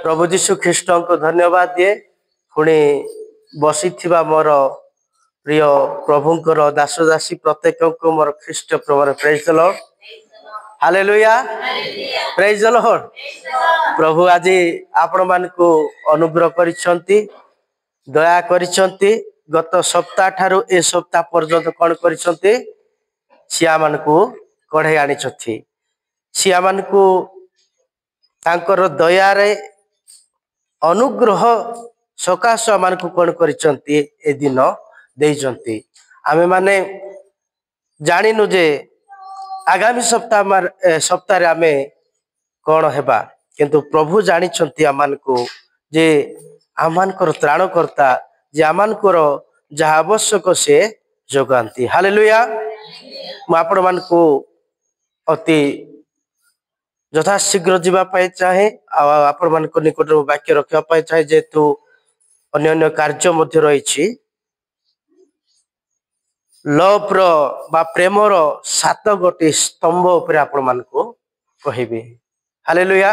प्रभु जीशु ख्रीष्ट को धन्यवाद दिए पुणी बसी मोर प्रिय प्रभुंकर दास दासी प्रत्येक को मोर ख्रीष्ट प्रभु praise the lord hallelujah praise the lord प्रभु आज आपण मान को अनुग्रह करिसंती दया करिसंती गत सप्ताह ठारू ए सप्ताह पर्यंत कौन करिसंती सिया मान को कढ़े आनी सिया मान को तांकर दया रे अनुग्रह सकाश मान को कौन करिसंती ए दिन देइसंती आमे माने जानिनु जे आगामी सप्ताह रे आमे कौन हेबा किंतु प्रभु जानी आमान को जे आमानकर त्राणकर्ता जे आमानकर जहाँ आवश्यक से जोगांती हालेलुया मु आपण मान को अति यथाशीघ्र जीवाई चाहे आपण मान निकट वाक्य रखा चाहे जेहेतु अन्य अन्य कार्य मध्य रही लव बा प्रेमर 7 गोटी स्तंभ उपरे आपण मान को कहिबे हालेलुया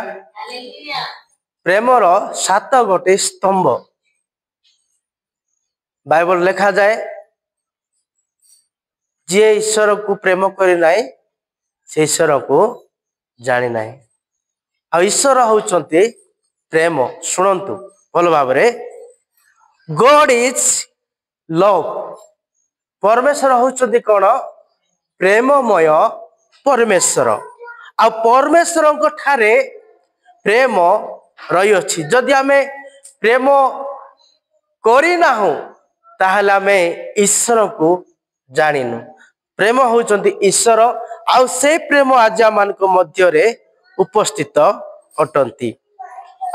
प्रेमर 7 गोटी स्तंभ बाइबल लिखा जाए जे ईश्वर को प्रेम करि नाही से ईश्वर को जानि नाही आ ईश्वर होचंती प्रेम सुनंतु भल भाव रे गॉड इज लव परमेश्वर होचंती कोन प्रेममय परमेश्वर आ परमेश्वर को ठारे प्रेम रही अछि जदि आमे प्रेम करि ना हो ताहले आमे ईश्वर को जानिनु प्रेम होचंती ईश्वर आ से प्रेम आज मान को मध्य रे उपस्थित अटंती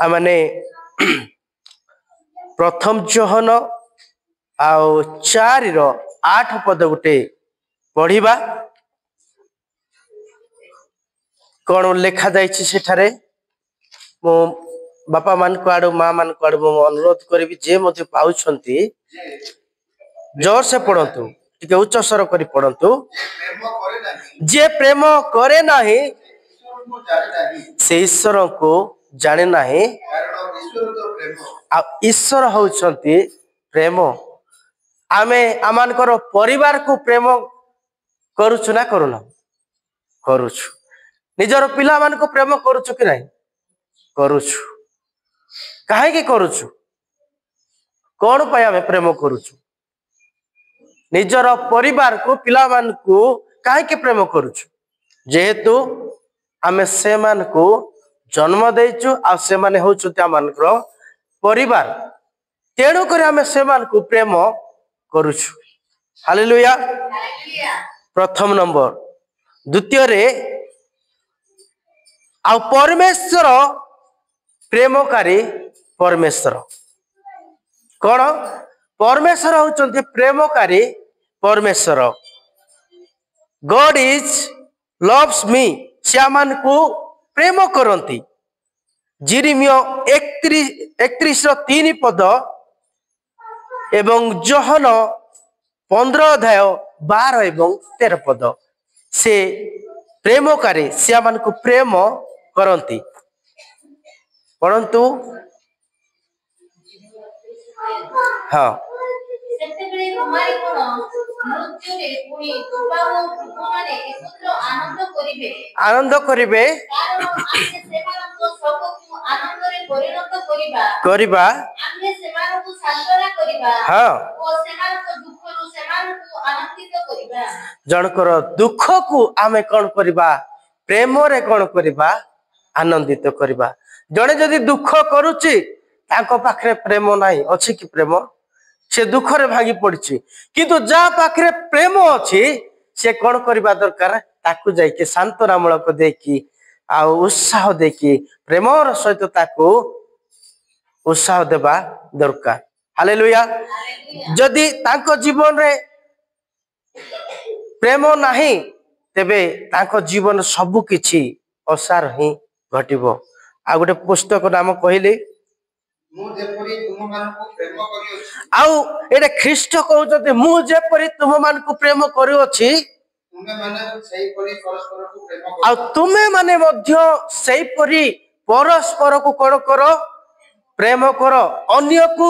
आ माने प्रथम जोहन आ 4 रो 8 पद गुटे पढ़िबा कौन लिखा जाइछि सेठारे मो बापा मान को आडो मां मान को आडो मो अनुरोध करिवि जे मते पाउछंती जोर से पढ़ंतु टिके उच्च स्वर करी पढ़ंतु जे प्रेम करे नाही से ईश्वर को जाने नाही आ ईश्वर होउछंती प्रेम आमे आमानकर परिवार को प्रेम करूछु ना करूना करूछु निजर पिला मान को प्रेम करूछु कि नाही करूछु काहे के करूछु कोन पय आमे प्रेम करूछु निजर परिवार को पिला मान को काहे के प्रेम करूछु जेहेतु आमे से मान को जन्म देइछु आ से माने होछुती आमानकर परिवार तेणु करे आमे से मान को प्रेम करूछु हालेलुया प्रथम नंबर द्वितीय रे आ परमेश्वर प्रेमकारी परमेश्वर कौन परमेश्वर होचंती प्रेमकारी परमेश्वर गॉड इज लव्स मी श्यामान को प्रेम करंती जिरिमियो 31:3 पद एवं जोहन 15 अध्याय 12 एवं 13 पद से प्रेमकारी श्यामान को प्रेम करंती परंतु हाँ आनंद करिवे करिबा हाँ जनकर दुख को आमे कौन करिबा प्रेम रे कौन करिबा आनंदित करिबा जने जदि दुख करूची ताको पाखरे प्रेम नाही अछि कि प्रेम से दुख रे भागी पड़छि किंतु जा पाखरे प्रेम अछि से कौन करिबा दरकार ताकू जाई के शांतनामूलक देकी आ उत्साह देकी प्रेमर सहित ताकू उत्साह देबा दरकार हालेलुया जदि ताको जीवन रे प्रेम नाही तेबे ताको जीवन सब किछि असार ही घटिबो आ गोटे पुस्तक नाम कहली आउ एडे ख्रीष्ट कहउछते मु जेपरि तुम मान को प्रेम करियोछि तुमे माने मध्य सेही परी परस्पर को कौन कर प्रेम कर अन्य को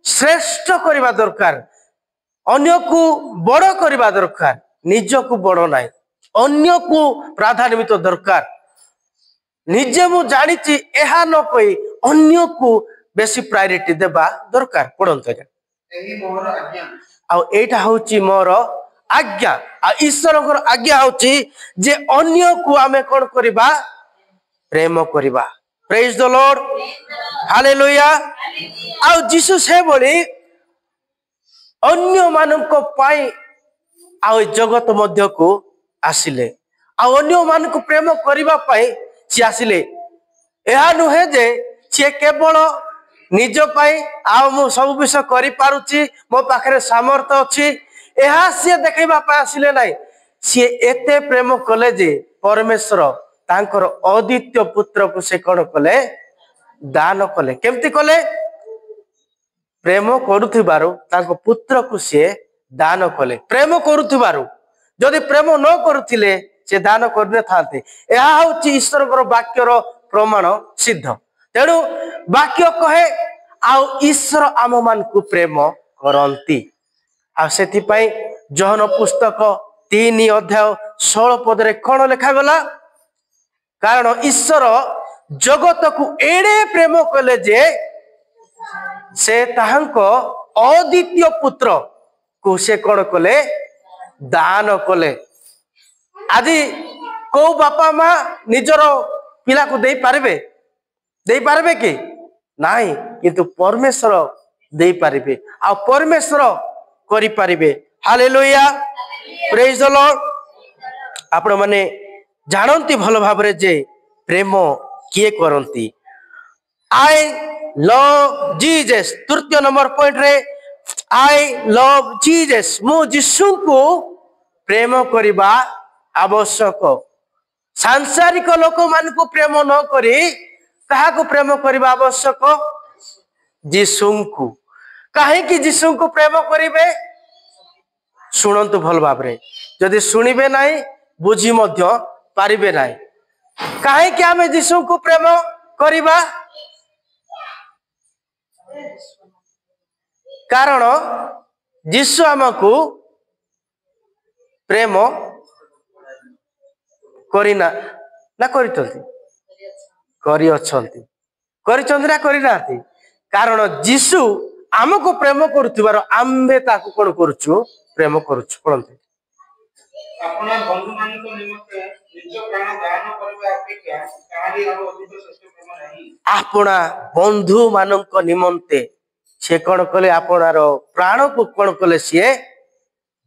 श्रेष्ठ करवा दरकार अन्य को बड़ करवा दरकार निज को बड़ नाई अन्य को प्राधान्य तो दरकार निजे मु जानी यह न कही अन्य को बेसी प्रायोरिटी देवा दरकार पढ़ंत आईटा हूँ मोर आज्ञा आ ईश्वर आज्ञा हूँ जे अन्य को आमे कौन करिबा प्रेम करिबा प्रेज द लॉर्ड हालेलुया आ जीसु से बोली अन्य मानक पाई आ जगत मध्य को आसिले आ अन्य मान को प्रेम करिबा पाई सी आसिले यह नुहे जे सी केवल निज पाई आ मु सब विषय करि पारुची मो पाखरे सामर्थ अछि यह सी देखैबा पाई आसिले नाही सी एते प्रेम कले जे परमेश्वर तांकर अद्वितीय पुत्र को से कौन कले दान कले केमती कले प्रेम करुथिबारु तांको पुत्र को से दान कले प्रेम करुथिबारु जदि प्रेम न करुथिले से दान करने थाते यह हूँ ईश्वर वाक्यर प्रमाण सिद्ध तेणु वाक्य कहे आउ ईश्वर आम मान को प्रेम करती आथिपाई जहन पुस्तक 3 अध्याय 16 पदरे कौन लिखा गला कारण ईश्वर जगत को एड़े प्रेम कले जे से ताहांको अद्वितीय पुत्र को से कौन कले दान कले आज को बापा माँ निजर पिला को दे पारबे कि नहीं किंतु परमेश्वर दे पारिबे आ परमेश्वर करि पारिबे हालेलुया प्रेज द लॉर्ड आपण माने जानती भल भाबरे जे प्रेम किए करती आई लव जीसस तृतीय नंबर पॉइंट रे आई लव जीसस मु यीशु को प्रेम करिबा आवश्यक सांसारिक लोक मान को प्रेम न करी कहा को प्रेम करिबा आवश्यक यीशु को काहे कि यीशु को प्रेम करिबे सुनंतु भल भाबरे जदि सुनिबे नाही बुझी मध्य पारिबे नाही काहे कि आमे यीशु को प्रेम करिबा कारण यीशु हमको प्रेम करिना ना करितंती करि अछंती करिचंती ना करि नाथी कारण यीशु हमको प्रेम करुथिबार आम्बे ताको कोन करूछु प्रेम करूछु पड़ंती अपना बंधु मान को निमित्त निज प्राण दान करबा अपेक्षा काहे हम अधिक श्रेष्ठ प्रेम नहीं अपना बंधु मानक निमंते से कौन कले आपणार प्राण को कौन कले सी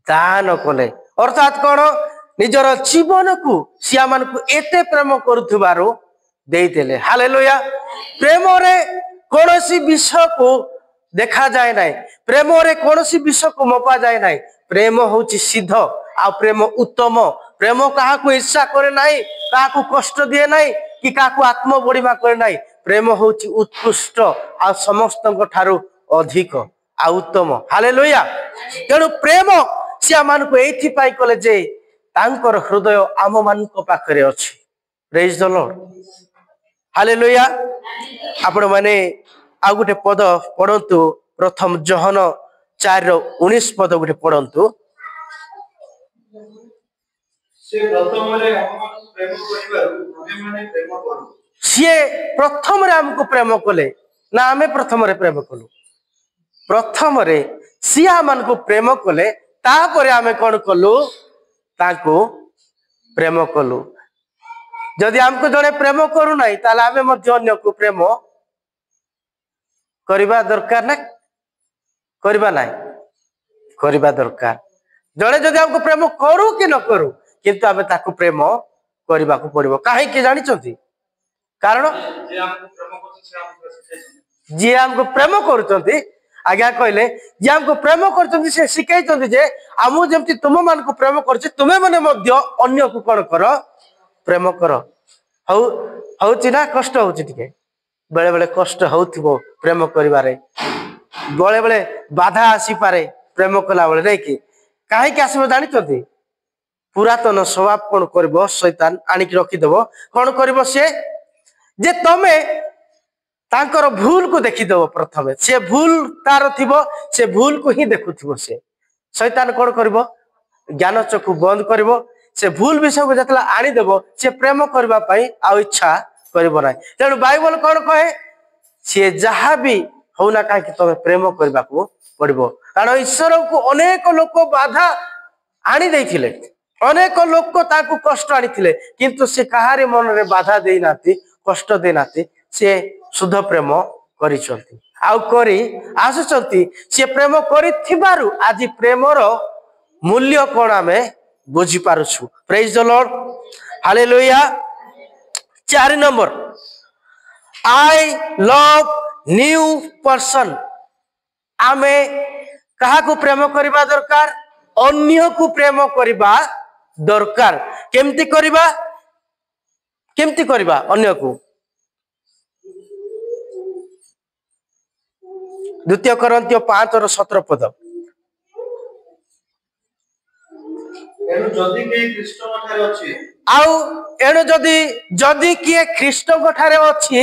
दान कले अर्थात कौन निजर जीवन को सिया मान को एते प्रेम करुथिबारो देइतेले हालेलुया प्रेम रे कोनोसी विषय को देखा जाए नाही प्रेम रे कोनोसी विषय को मपा जाए नाही प्रेम होची सिद्ध आ प्रेम उत्तम प्रेम कहा को ईर्षा करे नाही कहा को कष्ट दिए नाही कि कहा को आत्म बढीमा करे नाही प्रेम होची उत्कृष्ट आ समस्त ठारू अधिक आ उत्तम हालेलुया तेणु प्रेम सिया मान को एथि पाई कले जे तांकर हृदय आम मान को पाखरे अछि प्रेज द लॉर्ड हालेलुया आपण माने आ गुटे पद पढंतु प्रथम जोहन 4:19 पद गुटे पढंतु से प्रथम रे हम प्रेम करिबारु हमें माने प्रेम करू सी प्रथम रे हमको प्रेम कले ना आमे प्रथम रे प्रेम कलु प्रथम रे सिया मान को प्रेम कले तापरे आमे कोन कलु ताको प्रेम कलु जदि हमको जड़े प्रेम करू नाही ताले आमे मध्य अन्य को प्रेम करिबा दरकार ना करिबा नाही करिबा दरकार जड़े जदि हमको प्रेम करू कि न करू किंतु आमे ताको प्रेम करिबा को पड़िबो काहे कि जानि छथि कारण जे हमको प्रेम करूचंती आज्ञा कहले जे हमको प्रेम करूचंती से सिखाइचंती जे हमु जेमति तुम मान को प्रेम करछि तुमे माने मध्य अन्य को कोन करो प्रेम करो हउची ना कष्ट हउची टिके बेले बेले कष्ट हउथिबो प्रेम करिबारे बेले बेले बाधा आसी पारे प्रेम कला बेले नै कि काहे कि आसीबो जानि छथि पुरातन स्वभाव कोन करबो शैतान आनी कि रखि देबो कोन करबो से जे तमे तांकर भूल को देखीदेव प्रथमे से भूल तार थिबो से भूल को ही देखुथिबो से शैतान कौन करिवो ज्ञान चक्षु बंद करिवो से भूल विषय को जतला आनी देबो से प्रेम करबा पई आ इच्छा करिवो नाही तेणु बाइबल कौन कहे से जहाँ भी होना कहीं तुम प्रेम करबा को पड़िबो कारण ईश्वर को अनेक लोक बाधा आनी देइथिले अनेक लोक ताकू कष्ट आनीथिले किंतु से कहारी मन रे बाधा देई नाती कष्ट दे नाती से शुद्ध प्रेम करिसंती आउ करी आसुचंती से प्रेम करिथिबारु आज प्रेमर मूल्य कोन आमे बुझी पारुछु praise the lord hallelujah 4 number I love new person आमे कहा को प्रेम करबा दरकार अन्य को प्रेम करबा दरकार केमती करबा अन्य को द्वितीय कोरिन्थिय 5 और 17 पद एनु जदि के ख्रीष्ट ठारे अछि आउ एनु जदि किए ख्रीष्ट ठारे अछि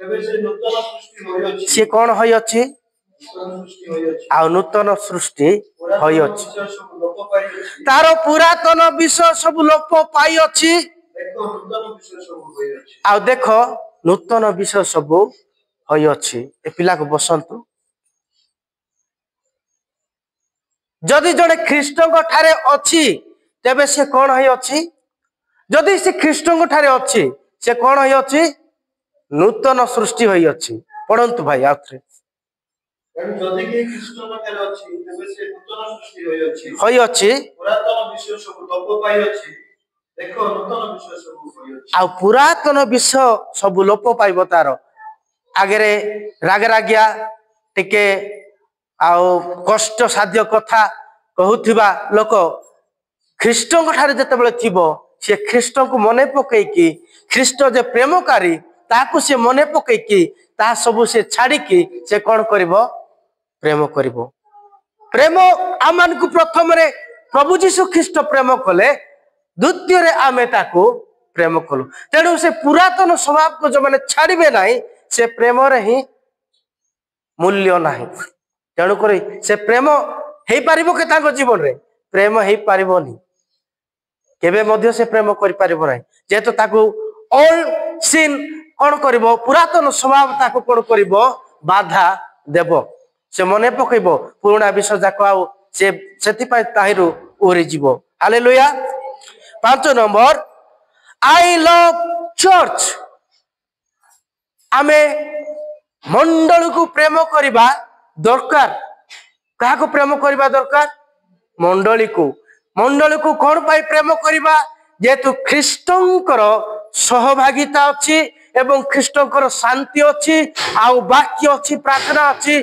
तबे से नूतन सृष्टि होय अछि से कोन होय अछि आ नूतन सृष्टि होय अछि तार पुरातन विषय सब लोप पाई अछि आ देखो नूतन विषय सब होय अछि ए पिला को बसंतु जदि जड़े ख्रीष्ट ठारे अछि तेबे से कोन होय अछि जदि से ख्रीष्ट ठारे अछि से कोन होय अछि नूतन सृष्टि होय अछि पढ़ंतु भाई आथरे जदि के ख्रीष्ट ठारे अछि तेबे से नूतन सृष्टि होय अछि पुरातन विषय सब लोप पाई अछि देखो नूतन विषय सब होय अछि आ पुरातन विषय सब लोप पाइबो तार आगरे रागरागिया टिके आउ कष्ट साध्य कथा कहूथिबा लोक ख्रीष्ट ठारे जतबेले थिबो से ख्रीष्ट को मने पकई कि ख्रीष्ट जे प्रेमकारी ताकू से मने पकई कि ता सब से छाड़ी कि से कोन करिवो प्रेम करिवो प्रेम आमान को प्रथम रे प्रभु यीशु ख्रीष्ट प्रेम कले द्वितीय रे आमे ताकू प्रेम कलु तेणु से पुरातन स्वभाव को जो माने छाड़िबे नाही से प्रेम रे ही मूल्य नाही तेणु करी से प्रेम हेई पारिबो के ताको जीवन रे प्रेम हेई पारिबोनी केबे मध्य से प्रेम करि पारिबो नाही जेतो ताको ऑल सिन कोन करिवो पुरातन स्वभाव ताको कोन करिवो बाधा देबो से मने पकइबो पुराना विषय जाको आ से सेति पय ताहिरु ओरी जीवो hallelujah 5 number I love church आमे मंडल को प्रेम करबा दरकार कहा को प्रेम करबा दरकार मंडली को कोन पाई प्रेम करबा जेतु ख्रीष्टंकर सहभागिता अछि एवं ख्रीष्टंकर शांति अछि आ वाक्य अछि प्रार्थना अछि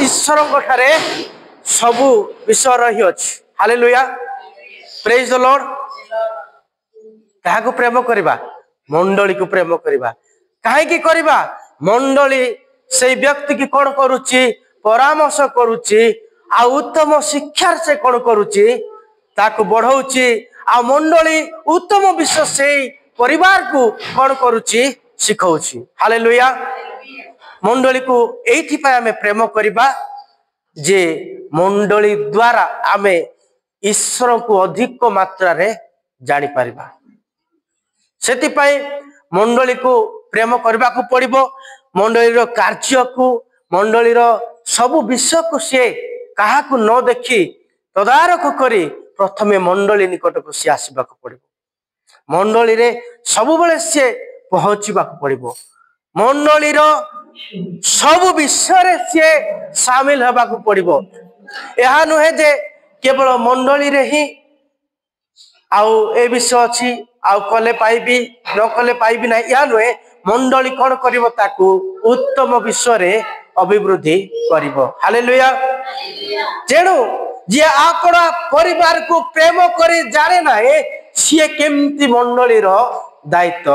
ईश्वर ठारे सबु विषय रही अछि हालेलुया प्रेज द लॉर्ड कहा को प्रेम करबा मंडली को प्रेम करबा काहे की करबा मंडली से व्यक्ति की कोन करूची परामर्श करूची आ उत्तम शिक्षा से कोन करूची ताको बढ़ाउची आ मंडली उत्तम विषय से परिवार को कोन करूची सिखाउची हालेलुया मंडली को एथि पय हमें प्रेम करबा जे मंडली द्वारा आमे ईश्वर को अधिक मात्रा रे जानि परिबा सेति पय मंडली को प्रेम करबा को पड़िबो मंडली रो कार्य को मंडली रो सब विषय को से कहा को न देखी तदारक करी प्रथमे मंडली निकट को से आसीबा को पड़िबो मंडली रे सब बेले से पहुंचीबा को पड़िबो मंडली रो सब विषय रे से शामिल हबा को पड़िबो एहा नुहे जे केवल मंडली रे ही आउ ए विषय अछि आउ कले पाइबी न कले पाइबी ना या नुहे मंडली कोन करिवो ताकू उत्तम विषय रे अभिवृद्धि करिवो हालेलुया जेणु जे आपड़ा परिवार को प्रेम करे जाने ना सी केमती मंडली रो दायित्व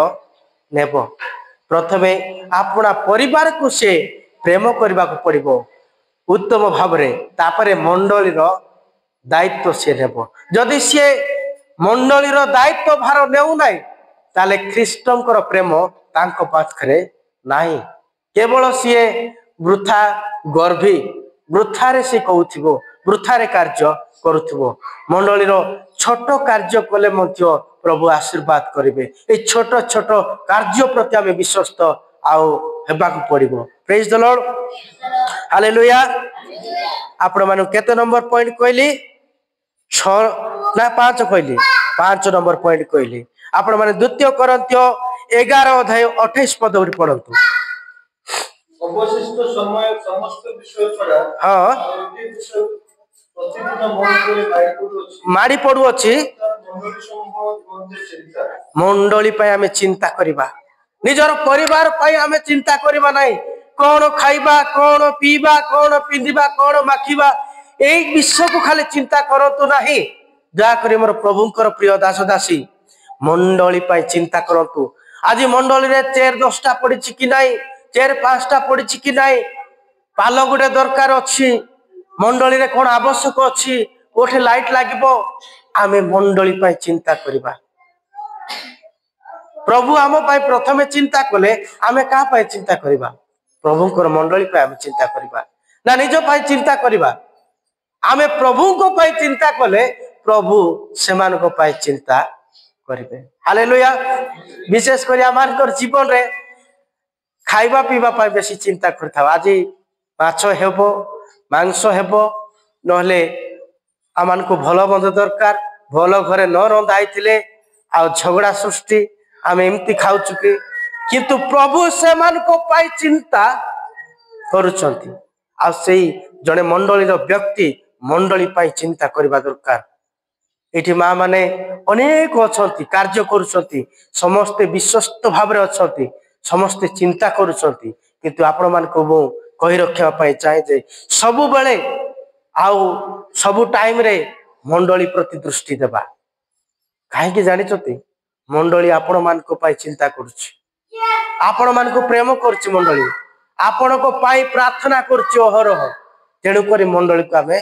नेबो प्रथमे आपड़ा परिवार को से प्रेम करबा को पड़िबो उत्तम भाव रे तापरे मंडली रो दायित्व से नेबो जदि से मंडली रो दायित्व भार नेउ नाही ताले ख्रीष्टंकर प्रेम तांको पाखरे नाही केवल सीए वृथा गर्भी वृथारे से कहूथिबो वृथारे कार्य करुथिबो मंडलीर छोट कार्य कले मध्य प्रभु आशीर्वाद करिवे ए छोट छोट कार्य प्रति आमे विश्वस्त आउ हेबाकू पड़िबो प्रेज द लॉर्ड हालेलुया आपण मानु केते नंबर पॉइंट कहली 6 ना 5 कहली 5 नंबर पॉइंट कहली आपण माने द्वितीय कोरिन्थियो 11 अध्याय 28 पद पढ़ंतु अवशिष्ट समय समस्त विषय छड़ा हाँ एक विषय प्रतिदिन मन माड़ी पड़ू अच्छी मंडली समूह चिंता मंडली पे आमे चिंता करिबा निजर परिवार पे आमे चिंता करिबा नाही कौन खाइबा कौन पीबा कौन पिंधिबा कौन माखिबा एई विषय को खाली चिंता करतु नाही जा करी मोर प्रभुंकर प्रिय दास दासी मंडली पे चिंता करतु आज मंडली रे चेयर 10टा पड़ी कि नाही चेयर 5टा पड़ी कि नाही पाल गुडे दरकार अछि मंडली रे कोन आवश्यक अछि कोठे लाइट लागिबो आमे मंडली पे चिंता करिबा प्रभु आम पाई प्रथमे चिंता कले आमे का पाई चिंता करिबा प्रभुंकर मंडली पे आमे चिंता करिबा ना निज पाई चिंता करिबा आमे प्रभु को पाई चिंता कले प्रभु सेमान को पाई चिंता करिबे हालेलुया विशेष करी आमानकर जीवन रे खाइबा पीबा पाई बेसी चिंता करथाव आज माछ हेबो मांस हेबो नहले आमान को भलो बंद दरकार भलो घरे न रंधा आइथिले आ झगड़ा सृष्टि आमे एमती खाउ चुके किंतु प्रभु सेमान को पाई चिंता करूचंती आ सेई जने मंडली रो व्यक्ति मंडली पाई चिंता करबा दरकार एठी मां माने अनेक अछंती कार्य करूचंती समस्त विश्वस्त भाव रे अछंती समस्त चिंता करूचंती किंतु आपण मान को मु कहि रखिया पाई चाहे जे सब बेले आउ सब टाइम रे मंडली प्रति दृष्टि देबा काहे कि जानि छथि मंडली आपण मान को पाई चिंता करूची आपण मान को प्रेम करूची मंडली आपण को पाई प्रार्थना करूची अहरह तेणु करी मंडली को आमे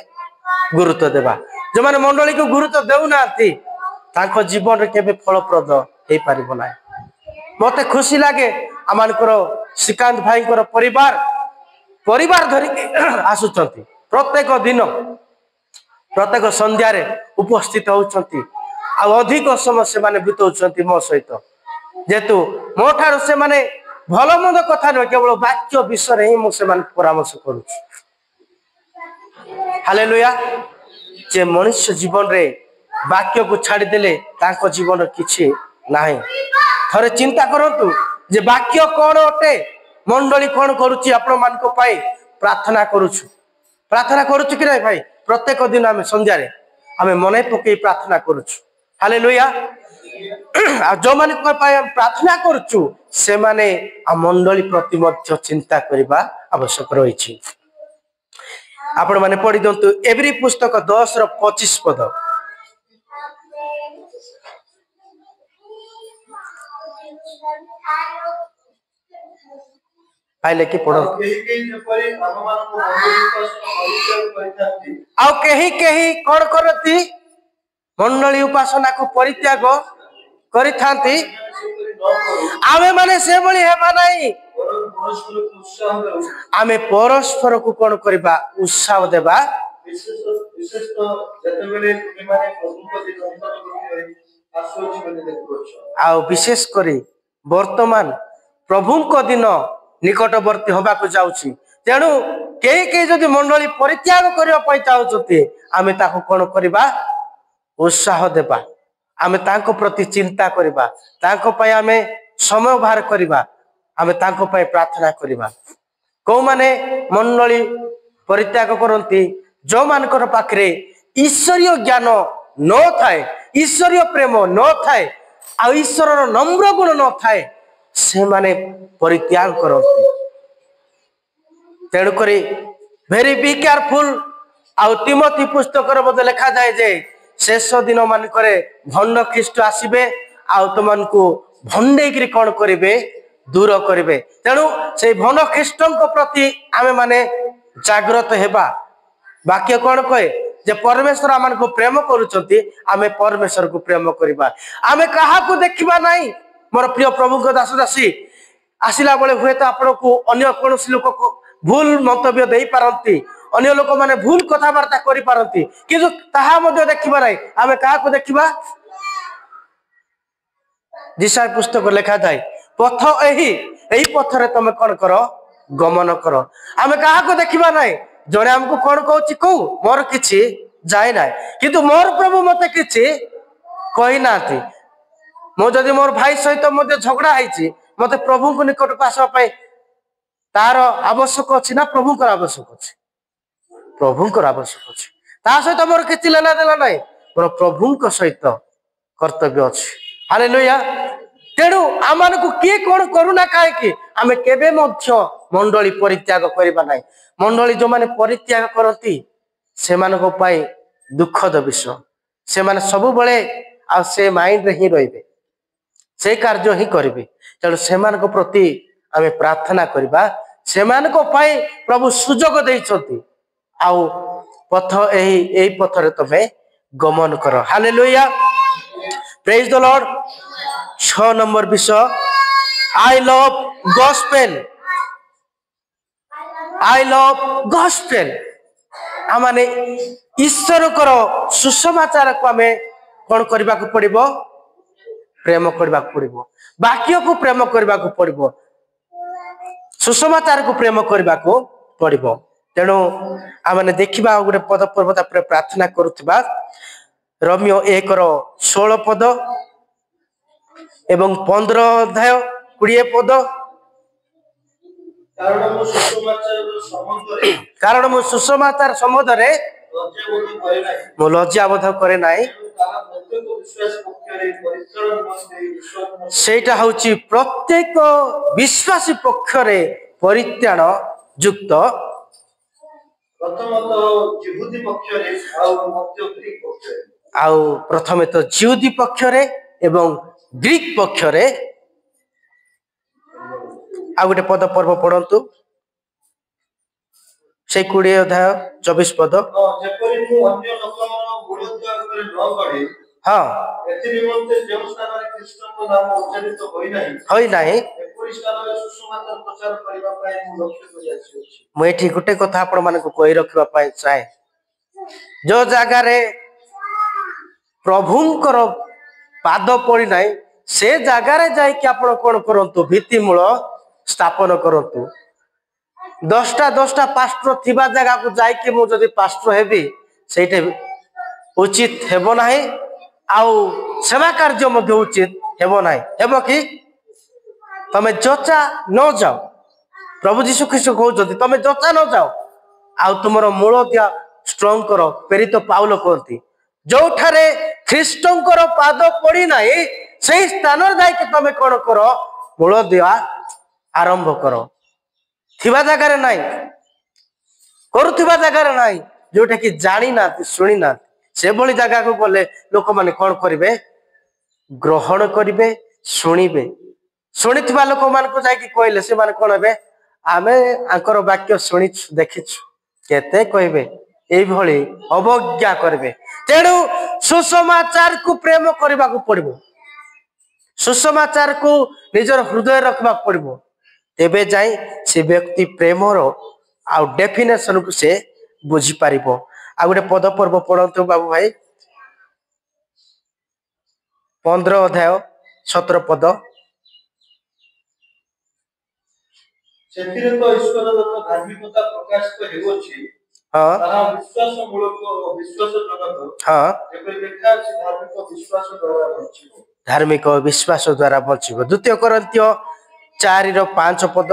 गुरुत्व देबा जो माने मंडली को गुरुत्व देउ नाथि ताको जीवन रे केबे फलप्रद हे पारिबो ना मते खुशी लागे आमानकर श्रीकांत भाई परिवार परिवार धरी आसुचंती प्रत्येक दिन प्रत्येक संध्या रे उपस्थित होउचंती आ अधिक समय से माने बितौचंती मो सहित जेतु मो ठारो से माने भलो मंद कथा न केवल वाक्य विषय ही मो से माने परामर्श करूची हालेलुया जे मनुष्य जीवन रे वाक्य को छाड़ी देले ताको जीवन किछि नाही थरे चिंता करंतु जे वाक्य कोन ओटे मंडली कोन करूची आपण मान को पाई प्रार्थना करूछु कि नाही भाई प्रत्येक दिन आमे संध्या रे आमे मने पके प्रार्थना करूछु हालेलुया आ जो माने को पाई प्रार्थना करूछु से माने आ मंडली प्रति मध्य चिंता करबा आवश्यक रहिछि आपण माने पढि दंतु एवरी पुस्तक 10 रो 25 पद पाइले कि पढो आ केही कोन करती मंडली उपासना को परित्याग करिथांती आमे माने से बळी हेबा नाही आमे परस्पर को कोन करबा उत्साह देबा विशेष तो जतबेले तुमे माने प्रभु को दिन आसोची बने देखो आ विशेष करी वर्तमान प्रभु को दिन निकटवर्ती होबा को जाउची तेणु के जदि मंडली परित्याग करिया पई चाहउचती आमे ताको कोन करबा उत्साह देबा आमे ताको प्रति चिंता करबा ताको पई आमे समय बाहर करबा आमे ताको पई प्रार्थना करबा को माने मंडली परित्याग करंती जो मानकर पाखरे ईश्वरीय ज्ञान न थाए ईश्वरीय प्रेम न थाए आ ईश्वर नम्र गुण न थाए से माने परित्याग करते तेणु करी वेरी बी केयरफुल आ तिमोथी पुस्तक मध्य लिखा जाए जे शेष दिन मान भंड ख्रीष्ट आसबे आमन को भंडे कौन करेंगे दूर करेंगे तेणु से भंड ख्रीष्ट प्रति आमे माने जागृत हेबा वाक्य कौन कहे जे परमेश्वर आम को प्रेम करुचंती आमे परमेश्वर को प्रेम करबा आमे कहा को देखिबा नहीं मोर प्रिय प्रभु को दास दासी आसला बेले हुए तो आपण को अन्य कौन लोक को भूल मंतव्य दे पारती अन्य लोक माने भूल कथबार्ता करि पारती किंतु ताहा मध्ये देखिबा नाही आमे काहा को देखिबा जिसाय पुस्तक लिखा जाए पथ एही पथरे तुम कौन कर गमन कर आमे काहा को देखिबा नाही जने हमको कौन कहूची को मोर किछि जाय ना किंतु मोर प्रभु मते किछि कहि नाथि मो जदि मोर भाई सहित मते झगड़ा हैछि मते प्रभु को निकट को आसवा पाए तार आवश्यक अछि ना प्रभु को आवश्यक अछि प्रभु को आवश्यक अछि ता सहित मोर किछि लेना देला नाही मोर प्रभु को सहित कर्तव्य अछि हालेलुया तेणु आम को किए कौन करूना कहीं आम केबे मंडली परित्याग करवा ना मंडली जो माने परित्याग करती से दुखद विषय से माने सब बड़े आ से माइंड रे ही रहिबे से कार्य ही करिवे तेणु से प्रति आम प्रार्थना करवा से प्रभु सुजोग देइछंती आउ पथ एही पथरे तमे गमन कर hallelujah praise the Lord 6 number विषय आई लव गॉस्पेल आमाने ईश्वर कर सुसमाचार को आमे कौन करबा को पड़िबो प्रेम करबा को पड़िबो वाक्य को प्रेम करबा को पड़िबो सुसमाचार को प्रेम करबा को पड़िबो तेणु आमाने देखिबा गोटे पद पर्वत पर प्रार्थना करूथिबा रोमियो 1:16 पद एवं 15 अध्याय 20 पद कारण मु सुसमाचार संबंधरे मु लज्जा बोध करे नाई सेटा होची प्रत्येक विश्वासी पक्षरे परित्याण युक्त प्रथमे तो जिहुदी पक्षरे एवं ग्रीक पक्षरे आ गोटे पद पर्व पढ़ंतु से 20 अध्याय 24 पद हाँ मुझे गोटे कथा आपण मान कही रखा चाहे जो जगार प्रभुंकर पाद पड़ी ना से जगार जाकि आप कौन करूँ भित्तिमूल स्थापन करूँ 10टा पास्टर थिबा जगह को जाकि मुझे पास्टर हेबी सेठे उचित हेबो नाही आउ सेवा कार्य मध्य उचित हेबो नाही हेबो कि तमे जचा न जाओ प्रभु जीशु ख्रीष्ट कहउछथि तमे जचा न जाओ आउ तुमरो मूल दिया स्ट्रांग करो प्रेरित पाउल कहती जो ठारे ख्रीष्टंकर पाद पड़ी नाही से स्थान रे जाई कि तमे कोन करो मूल दिया आरंभ करो थिबा जगह रे नाही करूथिबा जगह रे नाही जोटा कि जानी ना सुनी ना से भली जगह को गले लोक माने कोन करिवे ग्रहण करिवे सुनिबे सुनिथिबा लोक मान को जाई कि कहले से माने कोन हेबे आमे आंकर वाक्य सुनि देखिछु केते कहबे एई भली अवज्ञा करबे तेणु सुसमाचार को प्रेम करबा को पड़िबो सुसमाचार को निजर हृदय रखबा पड़िबो तेबे जाई से व्यक्ति प्रेमर आ डेफिनेशन को से बुझी पारिबो आ गोटे पद पर्व पढ़ंतु बाबू भाई 15 अध्याय 17 पद सेतिरे तो ईश्वर दत्त धार्मिकता प्रकाशित हेउछि हां ताहा विश्वास मूलक विश्वास जगत हां जेपरि लेखा अछि धार्मिक विश्वास द्वारा बंचिबो धार्मिक विश्वास द्वारा बंचिबो द्वितीय कोरिन्थियो 4:5 पद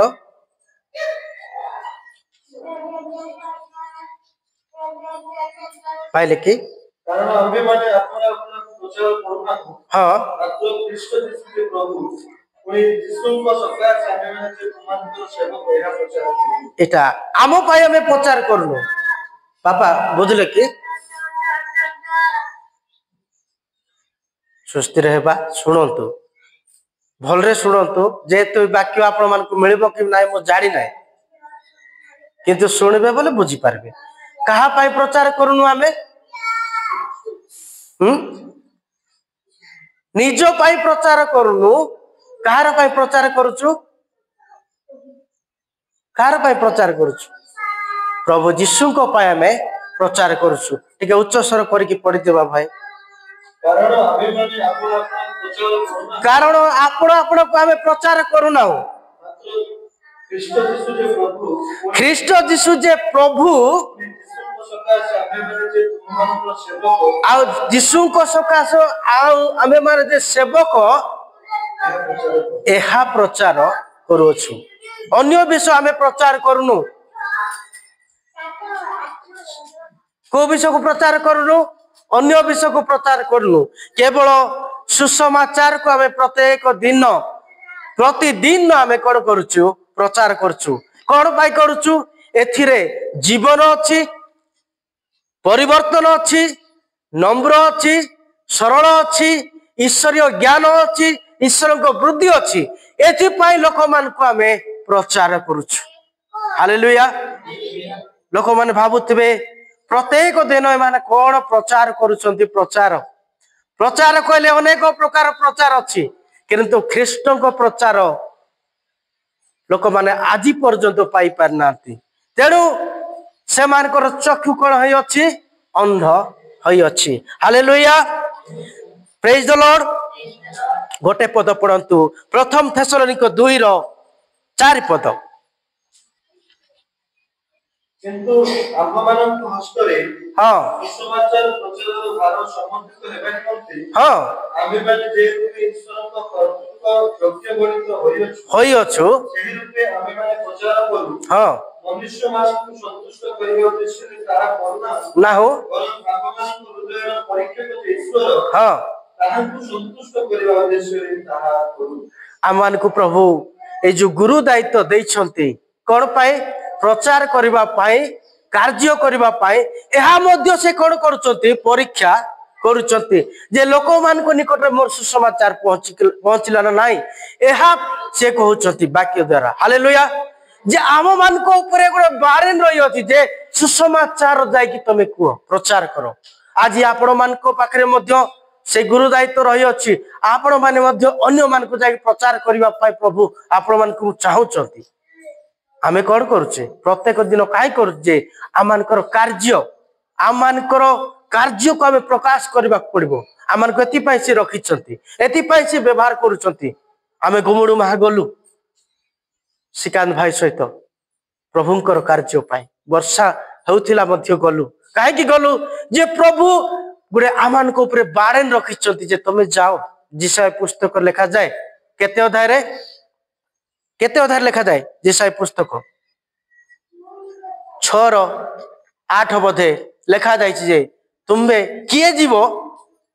पाइले कि कारण आम्भे माने अपना अपना प्रचार करूना हां आत्मा ख्रीष्ट जीसु के प्रभु पुनी जीसु को सरकार सामने जे तुमन सेवक एहा प्रचार एटा आमो पाई हमें प्रचार करलो पापा बुझले कि सुस्थिर हेबा सुनंतु भलरे शुणु जेहेतु वाक्य आपण मान मिल कि ना मु जानी ना किंतु शुणबे बोले बुझी पारबे कहा पाई प्रचार करूनु आमे निज पाई प्रचार करूनु कहार पाई प्रचार करूचु कार पाई प्रचार करुछु प्रभु यीशु को पाई हमें प्रचार करुछु टिके उच्च स्वर करके पढ़ी देबा भाई कारण आपण आपण को हमें प्रचार करूना ख्रीष्ट यीशु जे प्रभु आ यीशु को सकाश आमे माने जे सेवक एहा प्रचार करूछु अन्य विषय हमें प्रचार करूनु को विषय को प्रचार करूनु अन्य विषय को प्रचार करूनु केवल सुसमाचार को हमें प्रत्येक दिन प्रतिदिन हमें कौन करूछु प्रचार करूछु कौन पाई करूछु एथिरे जीवन अछि परिवर्तन अछि नम्र अछि सरल अछि ईश्वरीय ज्ञान अछि ईश्वर को वृद्धि अछि एथि पाई लोक मान को हमें प्रचार करूछु हालेलुया लोक माने भाबुथिबे प्रत्येक दिन एमाने कोन प्रचार करूछंती प्रचार प्रचार कहले अनेक प्रकार प्रचार अछि किंतु ख्रीष्ट को प्रचार लोक माने आजि पर्यंत पाई पारनांती तेणु से मानकर चक्षु कोन होई अछि अंध होई अछि हालेलुया प्रेज द लॉर्ड गोटे पद पढ़ंतु प्रथम थेसलोनिक 2:4 पद किंतु आम्भମାନଙ୍କୁ हस्तरे सुसमाचार प्रचारର ଭାର ସମର୍ପିତ ହେବା ନିମନ୍ତେ ଆମ୍ଭେମାନେ ଯେ ରୂପେ ଈଶ୍ୱରଙ୍କ କର୍ତ୍ତୃତ୍ୱ ଯୋଗ୍ୟ ଗଣିତ ହୋଇଅଛୁ ସେହି ରୂପେ ଆମ୍ଭେମାନେ ପ୍ରଚାର କରୁ ମନୁଷ୍ୟମାନଙ୍କୁ ସନ୍ତୁଷ୍ଟ କରିବା ଉଦ୍ଦେଶ୍ୟରେ ତାହା କରୁନାହୁଁ ବରଂ ଆମ୍ଭମାନଙ୍କ ହୃଦୟର ପରୀକ୍ଷକ ଯେ ଈଶ୍ୱର ତାହାଙ୍କୁ ସନ୍ତୁଷ୍ଟ କରିବା ଉଦ୍ଦେଶ୍ୟରେ ତାହା କରୁ ଆମମାନଙ୍କୁ ପ୍ରଭୁ ଏ ଯୋଉ ଗୁରୁ ଦାୟିତ୍ୱ ଦେଇଛନ୍ତି କଣ ପାଇଁ प्रचार करबा पाए कार्य करबा पाए एहा मध्य से कोन करूचंती परीक्षा करूचंती जे लोक मान को निकट मोर सुसमाचार पहुंचला ना नाही एहा से कहउचंती वाक्य द्वारा हालेलुया जे आम मान को ऊपर गोटे बारेन रही अछि जे सुसमाचार जाय कि तमे को प्रचार करो आज आपण मान को पाखरे मध्य से गुरु दायित्व रही अछि आपण माने मध्य अन्य मान को जाय प्रचार करबा पाए प्रभु आपण मान को चाहउचंती आमे कौन करुचे प्रत्येक दिन कहीं करुचे आमर कार्य आमर कार्य को आम प्रकाश करने पड़ो आम से रखिंट से व्यवहार करें गुमुड़ू महा गलु श्रीकांत भाई सहित प्रभुंकर कार्य वर्षा होउथिला मध्य गलु कहीं गलु जे प्रभु गोटे आम बारेन रखिंट जे तुम जाओ जिसाय पुस्तक लिखा जाए केते अध्याय रे केते अध्याय लिखा जाए जिसाय पुस्तक 6:8 बोधे लिखा जाए जे तुम्बे किए जीवो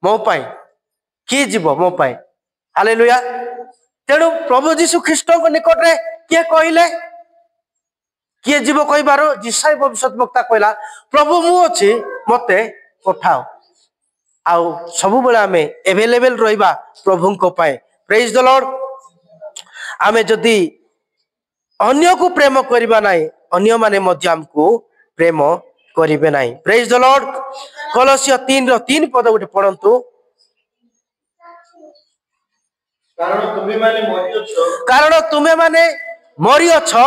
मो पाई किए जीवो मो पाई हालेलुया तेणु प्रभु यीशु ख्रीष्ट को निकट रे किए कहले किए जीवो कहबारो जिसाय भविष्यत वक्ता कहला प्रभु मु अछि मते पठाओ आउ सब बेला में अवेलेबल रहिबा प्रभु को पाए प्रेज द लॉर्ड आमे जदी अन्य को प्रेम करिबा नाही अन्य माने मध्य हमको प्रेम करिबे नाही प्रेज द लॉर्ड कोलोसियो 3:3 पद उठे पढंतु कारण तुमे माने मरियछ आ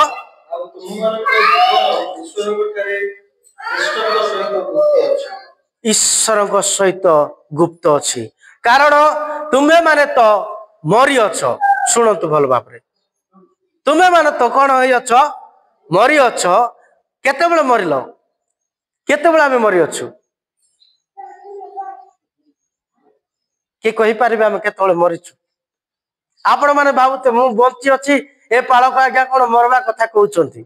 ईश्वर को सहित गुप्त अछि कारण तुमे माने तो मरियछ सुनंतु भल बापरे तुमे माने तो कौन होइछ मरी अछ केते बेले मरिलो केते बेले आमे मरी अछु के कहि परिबे आमे केते बेले मरिछु आपण माने भाबुते मु बंची अछि ए पालक आज्ञा कोन मरवा कथा कहउचंती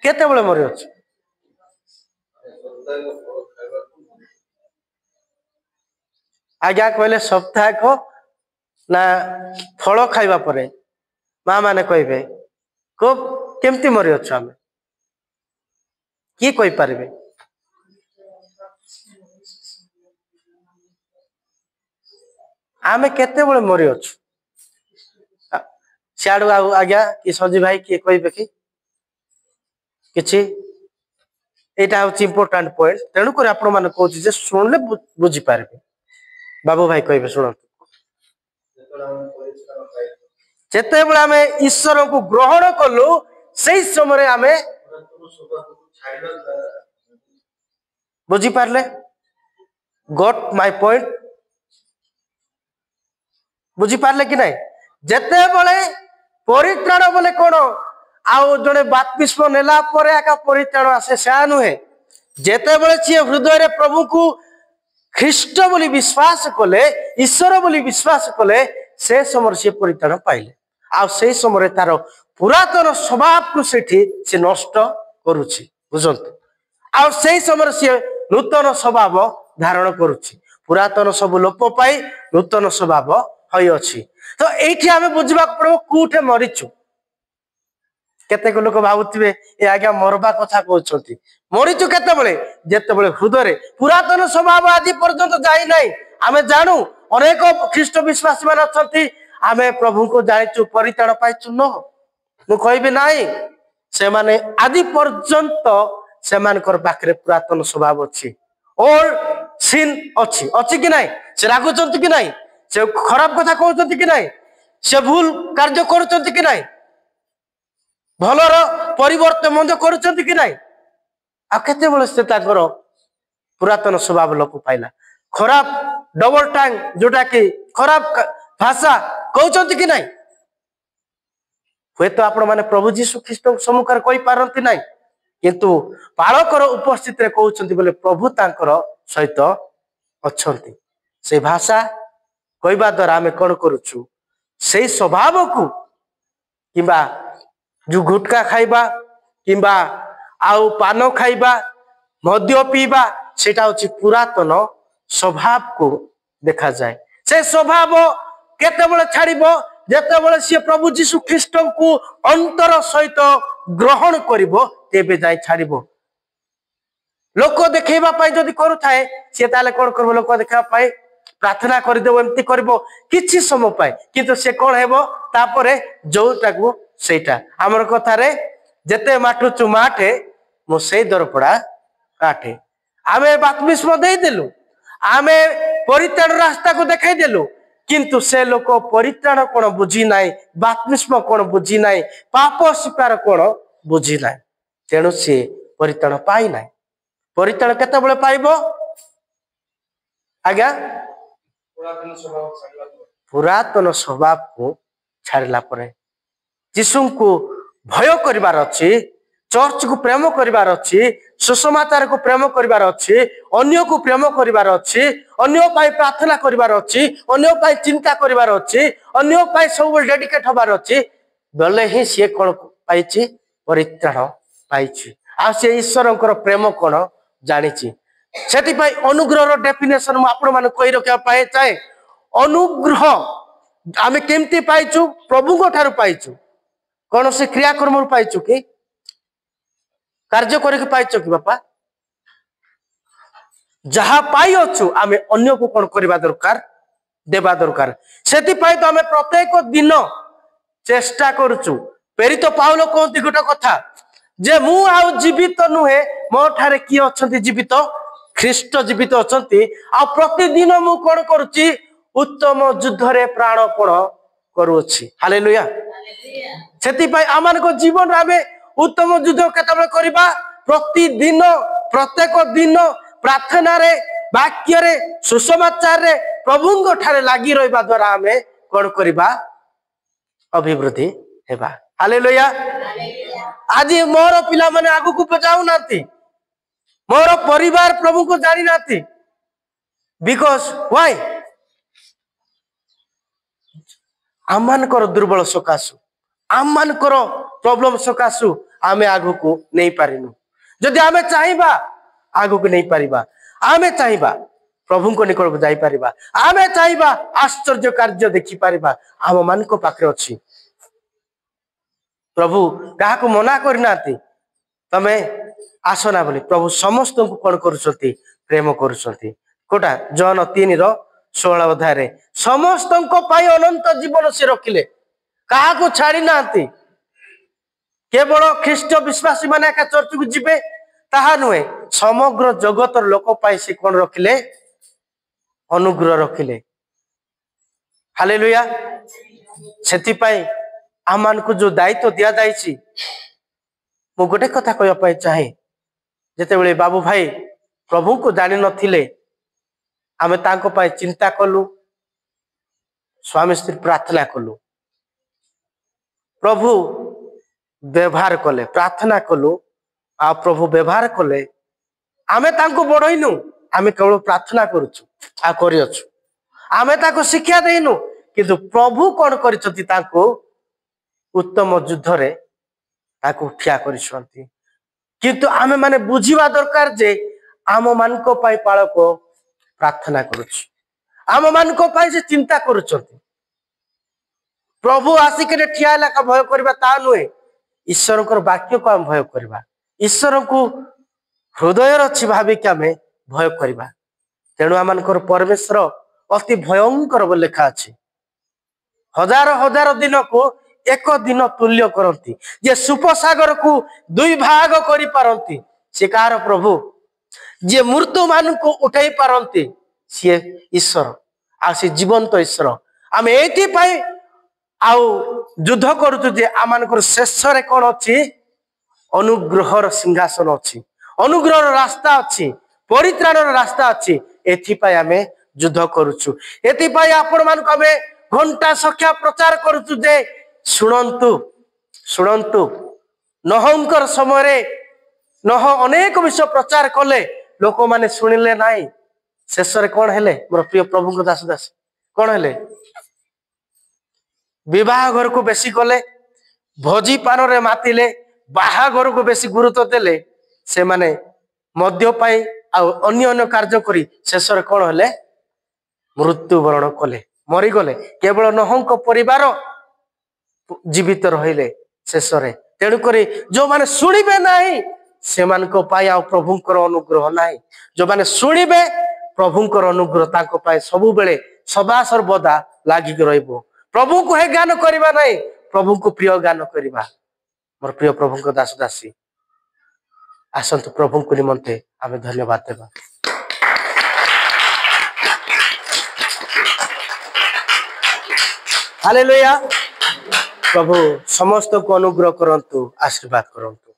केते बेले मरी अछु आज्ञा कहले सप्ताह को ना फल खाइबा परे मां माने कहबे को केमती मरी अछु आमे किए कहि पारिबे आमे केते बेले मरी अछु सियाडू आज्ञा कि सजी भाई किए कहबे कि किछि एटा हउच इंपोर्टेंट पॉइंट तेणु कर आपण माने कहउछि जे सुनले बुझी पारबे बाबू भाई कहबे सुन जेते बेले आमे ईश्वर को ग्रहण कलु से समय आम बुझीपारे गॉट माय पॉइंट बुझीपारे कि नहीं जेते बड़े परित्राण बोले कौन आउ जड़े बात्मिस्म नेला परित्राण आसे से नुहे जेते बड़े सी हृदय प्रभु को ख्रीष्ट बोली विश्वास कले ईश्वर बोली विश्वास कले से समय सी परित्राण पाइले आ से समय तार पुरातन स्वभाव को से नष्ट करुछि बुझंतु आ से समय सी नूतन स्वभाव धारण करुछि पुरातन सब लोप पाई नूतन स्वभाव हई अछि तो एठी आमे बुझबा पड़ो कोठे मरिछु केते लोक भाबुथिबे ए आज्ञा मरबा कथा कहउछंती मरिछु केते बेले जेते बेले हृदय पुरातन स्वभाव आदि पर्यंत जाई नाही आमे जानू अनेक ख्रीष्ट विश्वासी मान अछंती आमे प्रभु को जानिछु परित्राण पाइछु न मु कहबे नाही से माने आदि पर्यंत से मानकर पाखरे पुरातन स्वभाव अछि और सिन अछि अछि कि नाही से रागुचंती कि नाही से खराब कथा कहउचंती कि नाही से भूल कार्य करूचंती कि नाही भलर परिवर्तन मंद करूचंती कि नाही आ केते बेले से ताकर पुरातन स्वभाव लोप पाइला खराब डबल टांग जोटा कि खराब भाषा कहउचंती कि नाही हुए तो आपण माने प्रभु जीशु ख्रीष्ट सम्मुखर कहि पारंती नाही किंतु पालकर उपस्थित रे कहउचंती बोले प्रभु तांकर सहित अछंती से भाषा कहबा द्वारा आमे कोन करूछु से स्वभाव को किबा जो गुटका खाइबा किबा आउ पान खाइबा मद्य पीबा सेटा होची पुरातन स्वभाव को देखा जाए से स्वभाव केते बेले छाड़िबो जेते बेले से प्रभु जीशु ख्रीष्ट को अंतर सहित ग्रहण करिवो तेबे जाय छाड़िबो लोक देखैबा पाई जदी करू थाए से ताले कोन करबो लोक देखा पाई प्रार्थना कर देबो एम्ति करबो किछि समय पाए किंतु से कोन हेबो तापरे जोटाकू सेटा हमर कथा रे जेते माठुचु माठे मो से दरपड़ा काठे आमे बात्मिस्म देई देलु आमे परित्राण रास्ता को देखाई देलु किंतु से लोक परित्राण कोन बुझी नाही बात्मिस्म कोन बुझी नाही पाप स्वीकार कोन बुझी नाही तेणु से परित्राण पाई नाही परित्राण केते बेले पाइबो आज्ञा पुरातन स्वभाव को छाड़ला परे यीशु को भय करिवार अछि चर्च को प्रेम करिवार अछि सुसमाचार को प्रेम करिवार अछि अन्य को प्रेम करिवार अछि अन्य पाई प्रार्थना करिवार अछि अन्य पाई चिंता करिवार अछि अन्य पाई सब डेडिकेट होबार अछि बले ही से कोन पाइछि परित्राण पाइछि आ से ईश्वरंकर प्रेम कोन जानिछि सेति पाई अनुग्रह रो डेफिनेशन म आपण मान कहि रखा पाए चाहे अनुग्रह आमे केमती पाइछु प्रभु को ठारू पाइछु कौन से क्रियाकर्म पाइछु कि कार्य करके पाइछु कि बापा जहा पाई अछु आमे अन्य को कोन करबा दरकार देबा दरकार सेति पाई तो आमे प्रत्येक दिन चेष्टा करूछु पेरी तो पाउलो कोंती गोटा कथा जे मु आउ जीवित नुहे मो ठारे की अछंती जीवित ख्रीष्ट जीवित अछंती आ प्रतिदिन मु कोन करूची उत्तम युद्ध रे प्राणपण करूछि हालेलुया सेति पाई आमान को जीवन रे उत्तम युद्ध केतबे करबा प्रतिदिन प्रत्येक दिन प्रार्थना रे वाक्य रे सुसमाचार रे प्रभु को ठारे लागी रहबा द्वारा हमें कोन करबा अभिवृद्धि हेबा हालेलुया आज मोर पिला माने आगु को जाऊ नाती मोर परिवार प्रभु को जानी नाती बिकॉज व्हाई आमानकर दुर्बल सकाशु आमानकर प्रॉब्लम सकाशु आमे आगु को नहीं पारिनु जदि आमे चाहिबा आगु को नहीं पारिबा आमे चाहिबा प्रभु को निकट जाई पारिबा आमे चाहिबा आश्चर्य कार्य देखि पारिबा आम मान को पाखरे अछि प्रभु काहा को मना करनाती तमे आसना बोली प्रभु समस्त को कोन करूछंती प्रेम करूछंती कोटा जॉन 3:16 अध्याय रे समस्त को पाई अनंत जीवन से रखिले काहा को छाड़ी नाती केवल ख्रीष्ट विश्वासी माने का चर्च को जिबे ताहा नुहे समग्र जगतर लोक पाई से कोन रखिले अनुग्रह रखिले हालेलुया सेति पाई आमान को जो दायित्व दिया जाइछि मु गोटे कथा कहवाई चाहे जिते बाबू भाई प्रभु को जानी नथिले आमे तांको पाई चिंता कलु स्वामी स्त्री प्रार्थना कलु प्रभु व्यवहार कले प्रार्थना कलु आ प्रभु व्यवहार कले आमे तांको बड़ईनु आमे केवल प्रार्थना करूछु आ करियछु आमे ताको शिक्षा देइनु किंतु प्रभु कौन करिसथि ताको उत्तम युद्ध रे ताको ठिया करिसथि किंतु आमे माने बुझिबा दरकार जे आम मानको पाई पालक प्रार्थना करूछु आम मानको पाई जे चिंता करूछथि प्रभु आसिक ठिया का भय करबा ता नुहे ईश्वर को वाक्य को आम भय करबा ईश्वर को हृदय अच्छी भाविक आम भय करबा तेणु आम परमेश्वर अति भयंकर लेखा अच्छी हजार हजार दिन को एक दिन तुल्य करती जे सुपसागर को दुई भाग करि पारंती से कार प्रभु जे मृत्यु मान को उठाई पारंती सी ईश्वर आ सी जीवंत ईश्वर आम एथि पाई आउ युद्ध करूँ जे आम शेष रे कौन अच्छी अनुग्रहर सिंहासन अच्छी अनुग्रहर रास्ता अच्छी परित्राणर रास्ता अच्छी एथिपाई आम युद्ध करुचु एथिपाई आपण मानक आम घंटा सख्या प्रचार करुचु जे शुणंतु शुणंतु नहंकर समय नह अनेक विषय प्रचार कले लोक माने शुणिले नाई शेष रे कौन हेले मोर प्रिय प्रभु दास दास कौन हेले विवाह घर को बेसी कले भोजी पान रे मातिले बाहाघर को बेसी गुरुत्व देले से माने मद्य पाई अन्य अन्य कार्य करी शेष रे कौन हेले मृत्युवरण कले मरीगले केवल नहंक परिवार जीवित रहिले शेष रे तेणुक जो माने शुणिबे नाही से मानक पाई आ प्रभुंकर अनुग्रह नाही जो माने शुणिबे प्रभुंकर अनुग्रह तांको पाई सबु बेले सदा सर्वदा लागिक रहिबो प्रभु को हे ज्ञान करबा नाही प्रभु को प्रिय ज्ञान करबा मोर प्रिय प्रभु दास दासी आसंतु प्रभु को निमंते आमे धन्यवाद देबा हालेलुया प्रभु समस्त को अनुग्रह करंतु आशीर्वाद करंतु।